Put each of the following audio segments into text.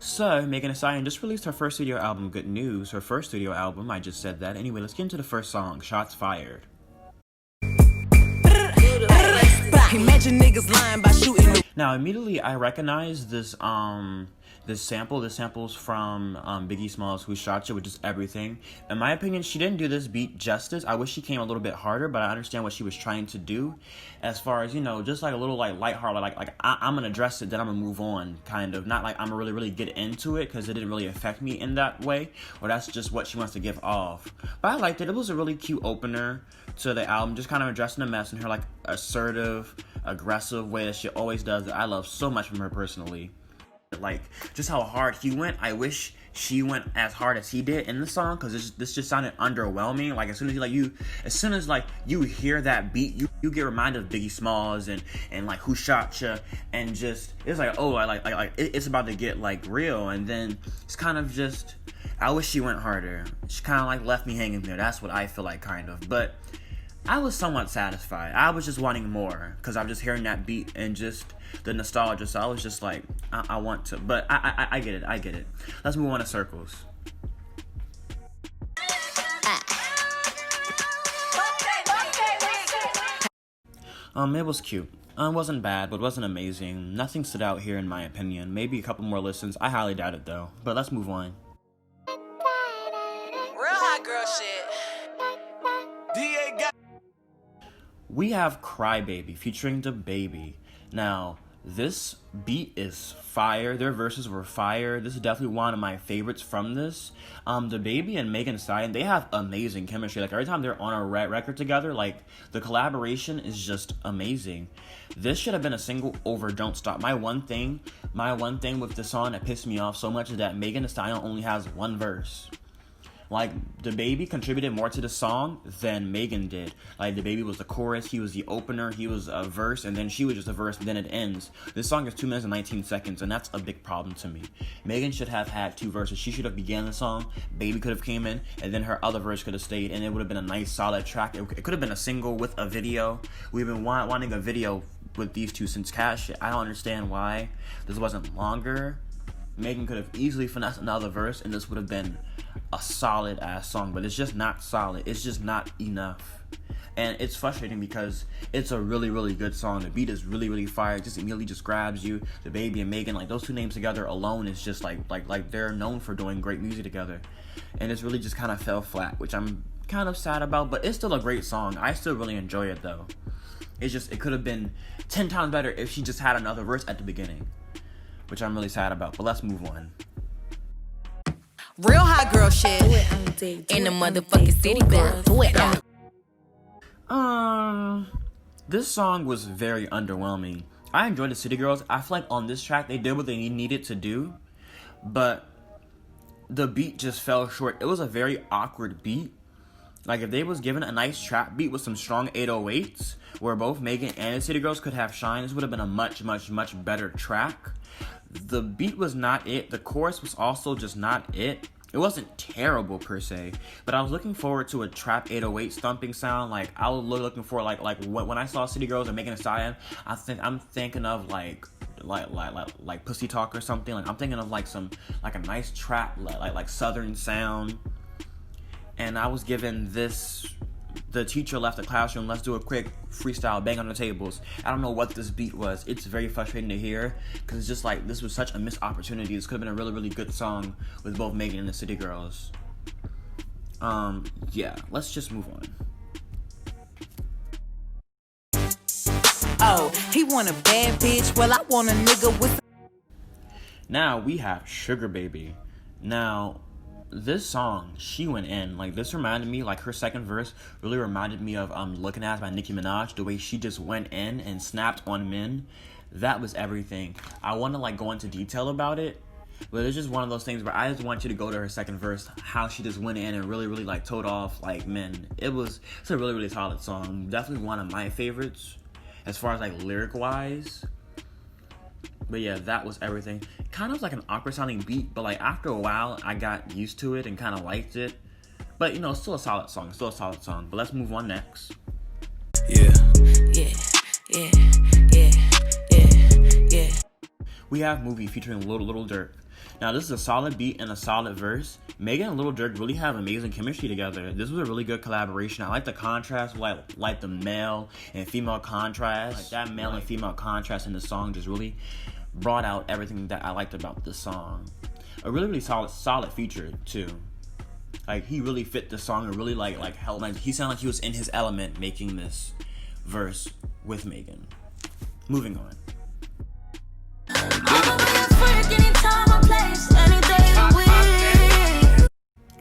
So, Megan Thee Stallion just released her first studio album, Good News. Her first studio album, I just said that. Anyway, let's get into the first song, Shots Fired. Imagine niggas lying by shooting. Now, immediately I recognize this sample. This sample's from Biggie Smalls' Who Shot Ya, which is everything. In my opinion, she didn't do this beat justice. I wish she came a little bit harder, but I understand what she was trying to do. As far as, you know, just like a little like lighthearted, like I'm gonna address it, then I'm gonna move on, kind of. Not like I'm gonna really get into it, because it didn't really affect me in that way. Or that's just what she wants to give off. But I liked it. It was a really cute opener to the album, just kind of addressing the mess in her like assertive, aggressive way that she always does that I love so much from her personally. Like, just how hard he went. I wish she went as hard as he did in the song, because this just sounded underwhelming. Like, as soon as you hear that beat, you get reminded of Biggie Smalls and like Who Shot Ya, and just it's like, oh, it's about to get like real, and then it's kind of just, I wish she went harder. She kind of like left me hanging there. That's what I feel like, kind of. But I was somewhat satisfied. I was just wanting more, because I'm just hearing that beat and just the nostalgia. So I was just like, I want to. But I get it. Let's move on to Circles. It was cute. It wasn't bad, but it wasn't amazing. Nothing stood out here in my opinion. Maybe a couple more listens. I highly doubt it though. But let's move on. Real hot girl shit. We have Crybaby featuring Dababy. Now, this beat is fire. Their verses were fire. This is definitely one of my favorites from this. Dababy and Megan Thee Stallion, they have amazing chemistry. Like, every time they're on a record together, like, the collaboration is just amazing. This should have been a single over Don't Stop. My one thing with the song that pissed me off so much is that Megan Thee Stallion only has one verse. Like, Dababy contributed more to the song than Megan did. Like, Dababy was the chorus, he was the opener, he was a verse, and then she was just a verse, and then it ends. This song is 2 minutes and 19 seconds, and that's a big problem to me. Megan should have had 2 verses. She should have began the song, Baby could have came in, and then her other verse could have stayed, and it would have been a nice, solid track. It could have been a single with a video. We've been wanting a video with these two since Cash It. I don't understand why this wasn't longer. Megan could have easily finessed another verse, and this would have been a solid ass song, but it's just not solid. It's just not enough, and it's frustrating because it's a really good song. The beat is really fire. It just immediately just grabs you. Dababy and Megan, like, those two names together alone is just like they're known for doing great music together, and it's really just kind of fell flat, which I'm kind of sad about. But it's still a great song. I still really enjoy it though. It's just, it could have been 10 times better if she just had another verse at the beginning, which I'm really sad about. But let's move on. Real hot girl shit. In the motherfucking city, girl. Do it. This song was very underwhelming. I enjoyed the City Girls. I feel like on this track they did what they needed to do, but the beat just fell short. It was a very awkward beat. Like, if they was given a nice trap beat with some strong 808s, where both Megan and the City Girls could have shined, this would have been a much better track. The beat was not it. The chorus was also just not it. It wasn't terrible per se, but I was looking forward to a trap 808 thumping sound. Like, I was looking for like when I saw City Girls and Megan Thee Stallion, I'm thinking of like Pussy Talk or something. Like, I'm thinking of like a nice trap like Southern sound. And I was given this, the teacher left the classroom, let's do a quick freestyle, bang on the tables. I don't know what this beat was. It's very frustrating to hear, because it's just like, this was such a missed opportunity. This could have been a really good song with both Megan and the City Girls. Yeah, let's just move on. Oh, he want a bad bitch, well, I want a nigga with. Now we have Sugar Baby. Now, this song, she went in. Like, this reminded me, like, her second verse really reminded me of Looking At by Nicki Minaj. The way she just went in and snapped on men. That was everything. I want to, like, go into detail about it, but it's just one of those things where I just want you to go to her second verse, how she just went in and really like, told off, like, men. It's a really solid song. Definitely one of my favorites as far as, like, lyric-wise. But yeah, that was everything. Kind of like an awkward sounding beat, but like after a while, I got used to it and kind of liked it. But, you know, still a solid song. But let's move on next. Yeah. We have Movie featuring Lil Durk. Now, this is a solid beat and a solid verse. Megan and Lil Durk really have amazing chemistry together. This was a really good collaboration. I like the contrast, like the male and female contrast. Like that male and female contrast in the song just really brought out everything that I liked about this song. A really solid feature too. Like he really fit the song and really like held. Like he sounded like he was in his element making this verse with Megan. Moving on.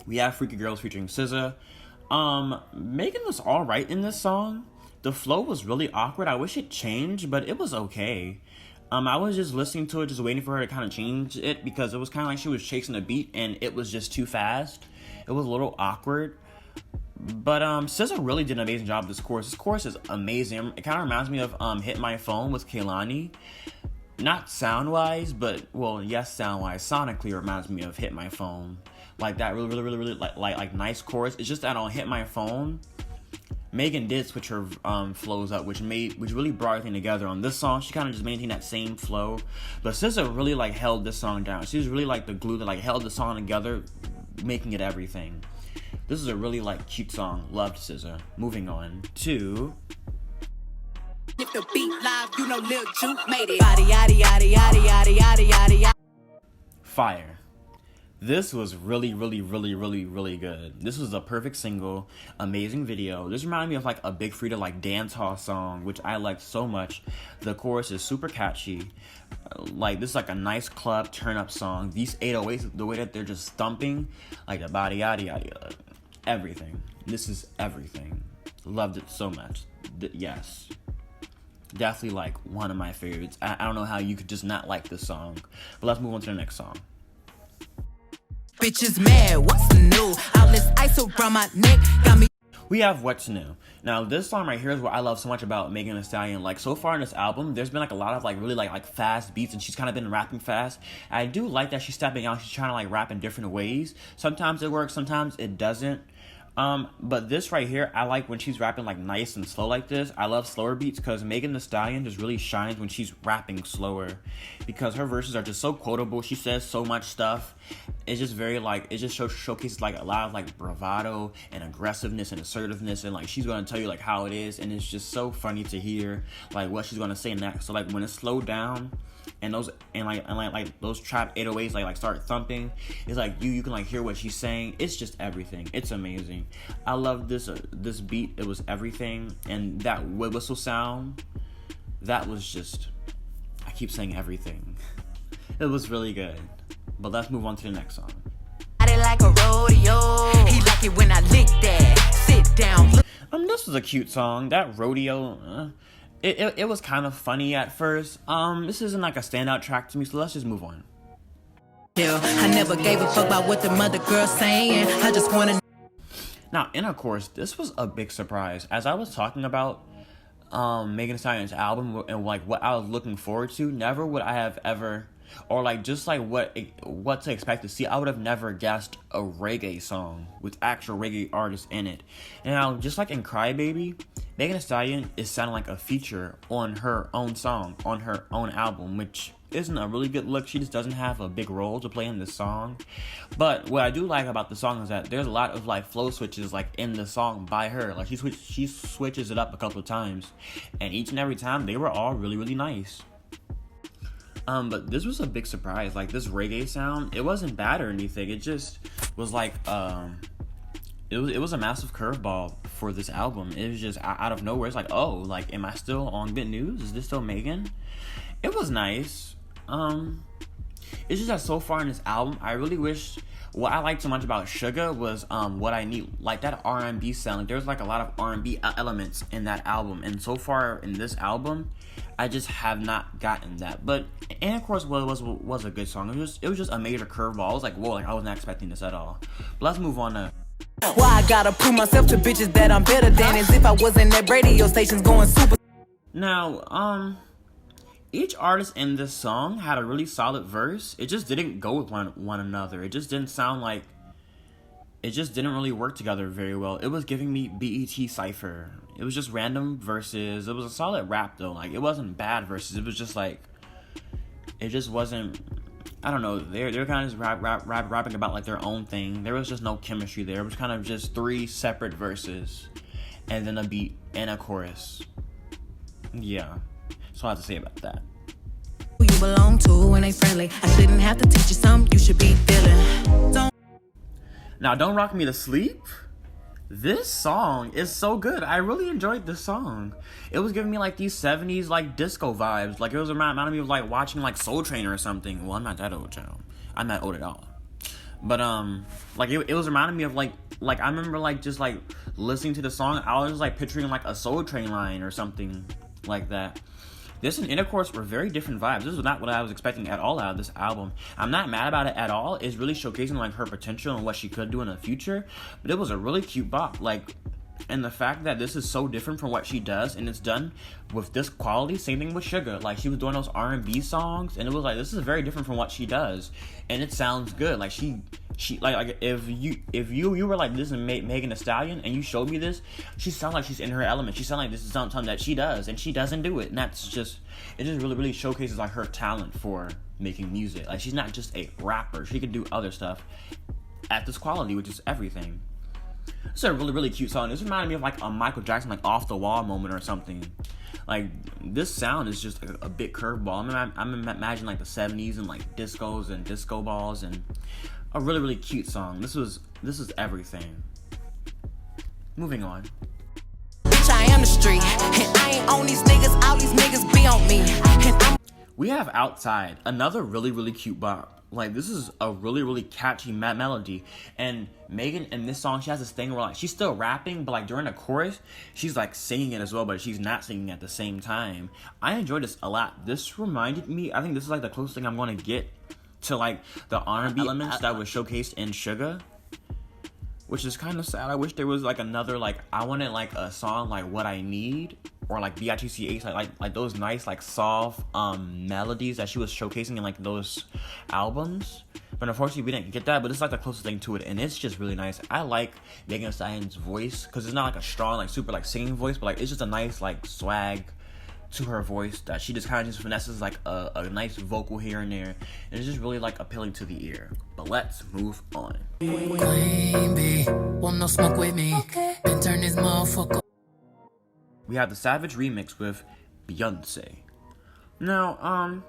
We have Freaky Girls featuring SZA. Megan was alright in this song. The flow was really awkward. I wish it changed, but it was okay. I was just listening to it, just waiting for her to kind of change it because it was kind of like she was chasing a beat and it was just too fast. It was a little awkward. But SZA really did an amazing job with this chorus. This chorus is amazing. It kind of reminds me of Hit My Phone with Kehlani. Not sound-wise, but, well, yes, sound-wise. Sonically, it reminds me of Hit My Phone. Like that really like nice chorus. It's just that on Hit My Phone, Megan did switch her flows up, which really brought everything together. On this song, she kind of just maintained that same flow. But SZA really like held this song down. She was really like the glue that like held the song together, making it everything. This is a really like cute song. Loved SZA. Moving on to If the beat live, you know Lil Juke made it. Yada yada yada yada yada yada yada yada. Fire. This was really good. This was a perfect single, amazing video. This reminded me of like a Big Freedia like dance hall song, which I liked so much. The chorus is super catchy. Like this is like a nice club turn up song. These 808s, the way that they're just thumping, like the body yada yada, everything. This is everything. Loved it so much. Yes. Definitely like one of my favorites. I don't know how you could just not like this song. But let's move on to the next song. Bitches mad, what's new? Outlets ice around my neck, got me. We have What's New. Now, this song right here is what I love so much about Megan Thee Stallion. Like, so far in this album, there's been like a lot of like really like fast beats, and she's kind of been rapping fast. I do like that she's stepping out. She's trying to like rap in different ways. Sometimes it works, sometimes it doesn't. But this right here, I like when she's rapping like nice and slow like this. I love slower beats because Megan Thee Stallion just really shines when she's rapping slower, because her verses are just so quotable. She says so much stuff. It's just very like, it just showcases like a lot of like bravado and aggressiveness and assertiveness, and like she's gonna tell you like how it is, and it's just so funny to hear like what she's gonna say next. So like when it's slowed down and those trap 808s like start thumping, it's like you can like hear what she's saying. It's just everything. It's amazing. I love this beat. It was everything, and that whistle sound, that was just, I keep saying everything. It was really good. But let's move on to the next song. Like a rodeo. He like it when I lick that. Sit down. This was a cute song. That rodeo, it was kind of funny at first. This isn't like a standout track to me, so let's just move on. I never gave a fuck about what the mother girl saying. I just wanna. Now, Intercourse, this was a big surprise. As I was talking about Megan Thee Stallion's album and like what I was looking forward to, never would I have ever, or like just like what to expect to see, I would have never guessed a reggae song with actual reggae artists in it. And now, just like in Crybaby, Megan Thee Stallion is sounding like a feature on her own song, on her own album, which isn't a really good look. She just doesn't have a big role to play in this song. But what I do like about the song is that there's a lot of like flow switches like in the song by her. Like she switches it up a couple of times, and each and every time they were all really nice. But this was a big surprise. Like this reggae sound, it wasn't bad or anything. It just was like it was a massive curveball for this album. It was just out of nowhere. It's like, oh, like am I still on Good News? Is this still Megan? It was nice. It's just that so far in this album, I really wish, what I liked so much about Sugar was what I need, like that R&B sound. There's like a lot of R&B elements in that album, and so far in this album, I just have not gotten that. But Intercourse was a good song. It was just a major curveball. I was like, whoa, like I was not expecting this at all. But let's move on to. Why I gotta prove myself to bitches that I'm better than, as if I wasn't at radio stations going super. Now, each artist in this song had a really solid verse. It just didn't go with one another. It just didn't sound like, it just didn't really work together very well. It was giving me BET Cypher. It was just random verses. It was a solid rap though. Like it wasn't bad verses. It was just like, it just wasn't I don't know, they're kind of just rapping about like their own thing. There was just no chemistry there. It was kind of just 3 separate verses and then a beat and a chorus. Yeah, that's all I have to say about that. Who you belong to when they friendly. I shouldn't have to teach you something you should be feeling. Now, Don't Rock Me to Sleep. This song is so good. I really enjoyed this song. It was giving me like these 70s like disco vibes. Like it was reminding me of like watching like Soul Train or something. Well, I'm not that old, child. I'm not old at all. But like it was reminding me of like I remember like just like listening to the song. I was like picturing like a Soul Train line or something like that. This and Intercourse were very different vibes. This was not what I was expecting at all out of this album. I'm not mad about it at all. It's really showcasing like her potential and what she could do in the future. But it was a really cute bop. Like, and the fact that this is so different from what she does, and it's done with this quality. Same thing with SZA. Like she was doing those R&B songs, and it was like this is very different from what she does, and it sounds good. Like she like if you were like this and Megan Thee Stallion, and you showed me this, she sounds like she's in her element. She sounds like this is something that she does, and she doesn't do it. And that's just it. Just really showcases like her talent for making music. Like she's not just a rapper; she can do other stuff at this quality, which is everything. It's a really cute song. This reminded me of like a Michael Jackson like Off the Wall moment or something. Like this sound is just a bit curveball. I'm imagining like the 70s and like discos and disco balls, and a really cute song. This was everything. Moving on. Bitch, I am the street, and I ain't on these niggas. All these niggas be on me. We have Outside, another really cute bop. Like this is a really catchy melody, and Megan in this song, she has this thing where like she's still rapping, but like during the chorus she's like singing it as well, but she's not singing at the same time. I enjoyed this a lot. This reminded me, I think this is like the closest thing I'm going to get to like the R&B elements that was showcased in SZA, which is kind of sad. I wish there was like another like I wanted like a song like What I Need, or like BITCH, like those nice like soft melodies that she was showcasing in like those albums. But unfortunately we didn't get that, but it's like the closest thing to it, and it's just really nice. I like Megan Thee Stallion's voice because it's not like a strong like super like singing voice, but like it's just a nice like swag to her voice that she just kind of just finesses like a nice vocal here and there, and it's just really like appealing to the ear. But let's move on. Want no smoke with me? Okay. Then turn this motherfucker. We have the Savage remix with Beyonce. Now,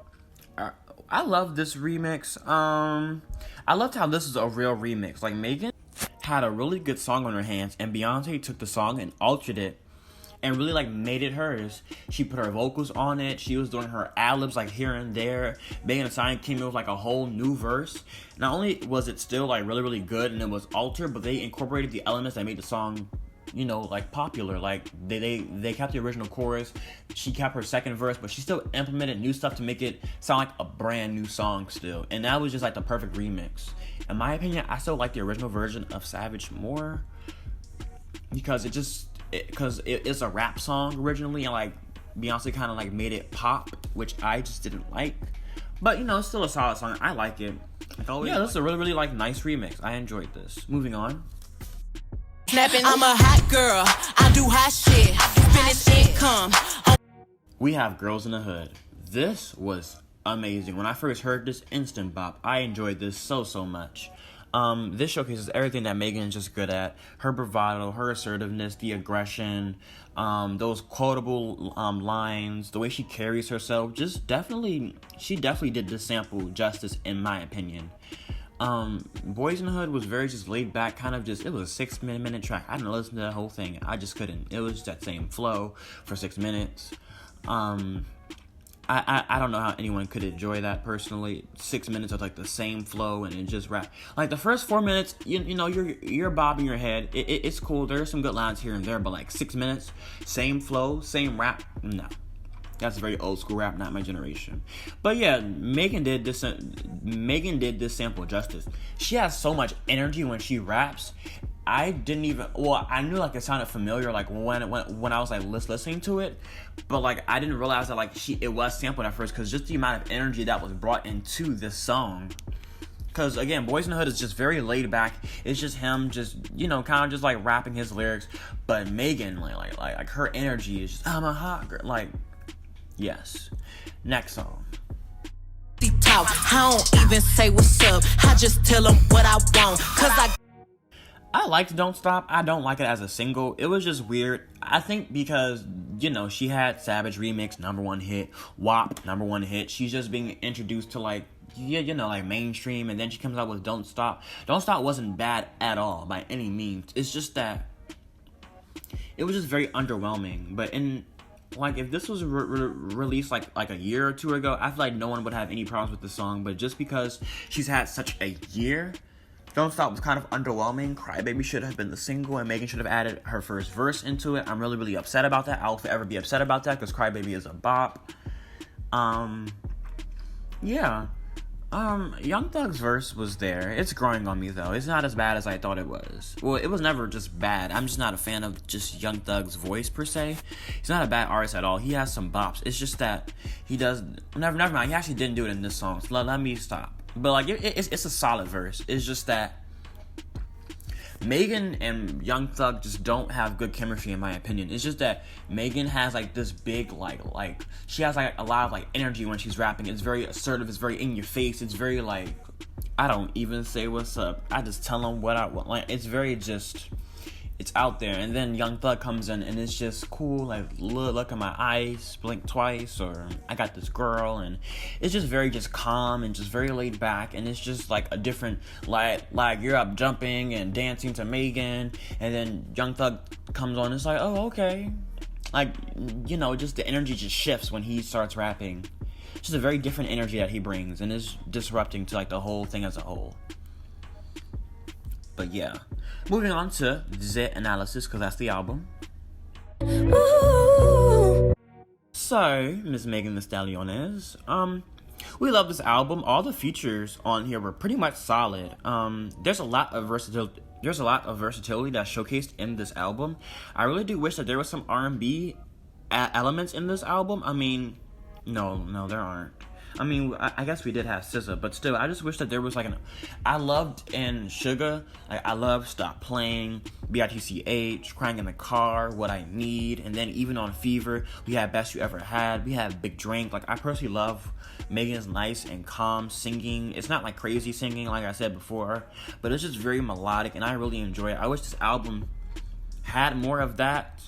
I love this remix. I loved how this is a real remix. Like, Megan had a really good song on her hands, and Beyonce took the song and altered it and really, like, made it hers. She put her vocals on it. She was doing her ad-libs, like, here and there. Megan Thee Stallion came in with, like, a whole new verse. Not only was it still, like, really good and it was altered, but they incorporated the elements that made the song, you know, like popular. Like they kept the original chorus, she kept her second verse, but she still implemented new stuff to make it sound like a brand new song still, and that was just like the perfect remix. In my opinion, I still like the original version of Savage more because it's a rap song originally, and like Beyonce kind of like made it pop, which I just didn't like. But you know, it's still a solid song. I like it. Yeah, this is a really like nice remix. I enjoyed this. Moving on. I'm a hot girl. I do hot shit. Finish income. We have Girls in the Hood. This was amazing. When I first heard this, instant bop. I enjoyed this so much. This showcases everything that Megan is just good at. Her bravado, her assertiveness, the aggression, those quotable lines, the way she carries herself. She definitely did this sample justice, in my opinion. Boys in the Hood was very just laid back, kind of just, it was a 6-minute track. I didn't listen to that whole thing. I just couldn't. It was that same flow for 6 minutes. I don't know how anyone could enjoy that personally. 6 minutes of like the same flow and it just rap. Like the first 4 minutes, you know, you're bobbing your head. It's cool. There's some good lines here and there, but like 6 minutes, same flow, same rap. No. That's very old school rap, not my generation. But yeah, Megan did this sample justice. She has so much energy when she raps. I knew like it sounded familiar like when I was like listening to it, but like I didn't realize that like it was sampled at first, because just the amount of energy that was brought into this song. Because again, Boys in the Hood is just very laid back. It's just him, just, you know, kind of just like rapping his lyrics. But Megan, like her energy is just, I'm a hot girl, like. Yes. Next song. talk. I don't even say what's up. I just tell them what I want. Cause I liked Don't Stop. I don't like it as a single. It was just weird. I think because, you know, she had Savage Remix, #1 hit, WAP, #1 hit. She's just being introduced to, like, yeah, you know, like, mainstream, and then she comes out with Don't Stop. Don't Stop wasn't bad at all, by any means. It's just that it was just very underwhelming. But like, if this was released like a year or two ago, I feel like no one would have any problems with the song. But just because she's had such a year, Don't Stop was kind of underwhelming. Crybaby should have been the single, and Megan should have added her first verse into it. I'm really, really upset about that. I'll forever be upset about that, because Crybaby is a bop. Yeah. Young Thug's verse was there. It's growing on me, though. It's not as bad as I thought it was. Well, it was never just bad. I'm just not a fan of just Young Thug's voice, per se. He's not a bad artist at all. He has some bops. It's just that he does... Never mind. He actually didn't do it in this song, so let me stop. But, like, it's a solid verse. It's just that Megan and Young Thug just don't have good chemistry, in my opinion. It's just that Megan has, like, this big, like she has, like, a lot of, like, energy when she's rapping. It's very assertive. It's very in your face. It's very, like, I don't even say what's up. I just tell them what I want. Like, it's very just... It's out there. And then Young Thug comes in, and it's just cool. Like, look at my eyes, blink twice, or I got this girl. And it's just very just calm and just very laid back. And it's just like a different, like you're up jumping and dancing to Megan, and then Young Thug comes on. It's like, oh, okay. Like, you know, just the energy just shifts when he starts rapping. It's just a very different energy that he brings, and it's disrupting to, like, the whole thing as a whole. But yeah, moving on to the analysis, because that's the album. Ooh. So, Miss Megan Thee Stallion is, we love this album. All the features on here were pretty much solid. There's a lot of versatility. There's a lot of versatility that's showcased in this album. I really do wish that there was some R&B elements in this album. I mean, no, there aren't. I mean, I guess we did have SZA, but still, I just wish that there was, like, I loved in Sugar, like, I loved Stop Playing, BITCH, Crying in the Car, What I Need, and then even on Fever, we had Best You Ever Had, we had Big Drink. Like, I personally love Megan's nice and calm singing. It's not, like, crazy singing, like I said before, but it's just very melodic, and I really enjoy it. I wish this album had more of that.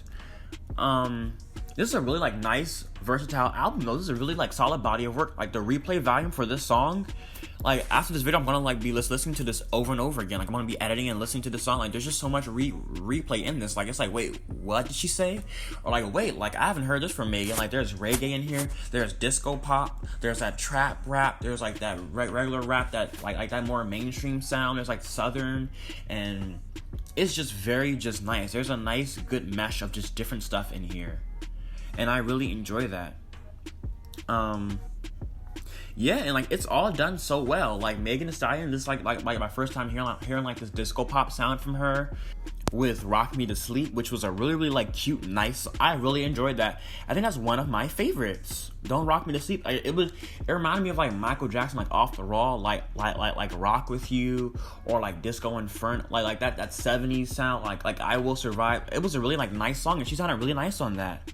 This is a really, like, nice, versatile album, though. This is a really, like, solid body of work. Like, the replay volume for this song, like, after this video, I'm gonna, like, be listening to this over and over again. Like, I'm gonna be editing and listening to this song. Like, there's just so much replay in this. Like, it's like, wait, what did she say? Or, like, wait, like, I haven't heard this from Megan. Like, there's reggae in here. There's disco pop. There's that trap rap. There's, like, that regular rap that, like that more mainstream sound. There's, like, southern. And it's just very just nice. There's a nice, good mesh of just different stuff in here. And I really enjoy that. Yeah, and, like, it's all done so well. Like, Megan Thee Stallion, this is like my first time hearing like this disco pop sound from her with Rock Me to Sleep, which was a really, really, like, cute, nice. I really enjoyed that. I think that's one of my favorites. Don't Rock Me to Sleep. It reminded me of, like, Michael Jackson, like, Off the Raw, like Rock With You, or, like, Disco Inferno, like that 70s sound, like I Will Survive. It was a really, like, nice song, and she sounded really nice on that.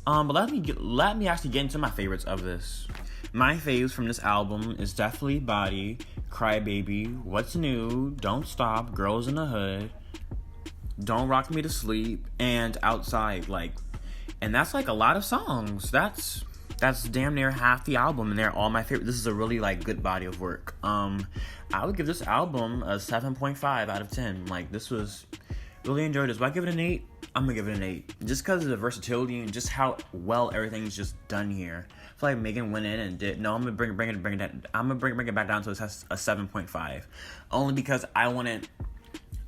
But let me actually get into my favorites of this. My faves from this album is definitely Body, Crybaby, What's New, Don't Stop, Girls in the Hood, Don't Rock Me to Sleep, and Outside. Like, and that's, like, a lot of songs. That's damn near half the album, and they're all my favorite. This is a really, like, good body of work. I would give this album a 7.5 out of 10. Like, this was really enjoyed this. Would I give it an 8? I'm gonna give it an 8. Just because of the versatility and just how well everything's just done here. I feel like Megan went in and did. No, I'm gonna bring it back down to a 7.5. Only because I wanted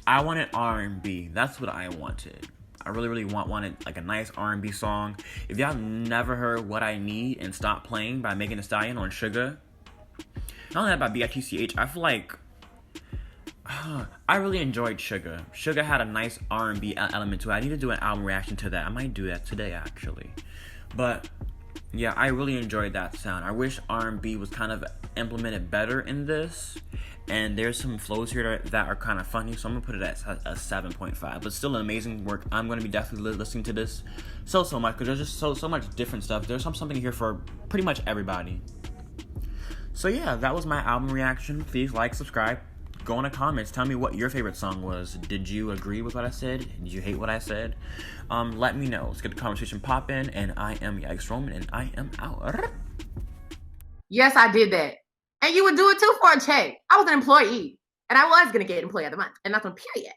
R&B. That's what I wanted. I really, really wanted, like, a nice R&B song. If y'all never heard What I Need and Stop Playing by Megan Thee Stallion on Sugar, not only that, by BITCH, I feel like I really enjoyed Sugar. Sugar had a nice R&B element to it. I need to do an album reaction to that. I might do that today, actually. But yeah, I really enjoyed that sound. I wish R&B was kind of implemented better in this. And there's some flows here that are kind of funny, so I'm going to put it at a 7.5. But still an amazing work. I'm going to be definitely listening to this so much, because there's just so much different stuff. There's something here for pretty much everybody. So yeah, that was my album reaction. Please like, subscribe, go in the comments. Tell me what your favorite song was. Did you agree with what I said? Did you hate what I said? Let me know. Let's get the conversation poppin'. And I am YikesRoman, and I am out. Yes, I did that. And you would do it too for a check. I was an employee. And I was going to get employee of the month. And that's on period.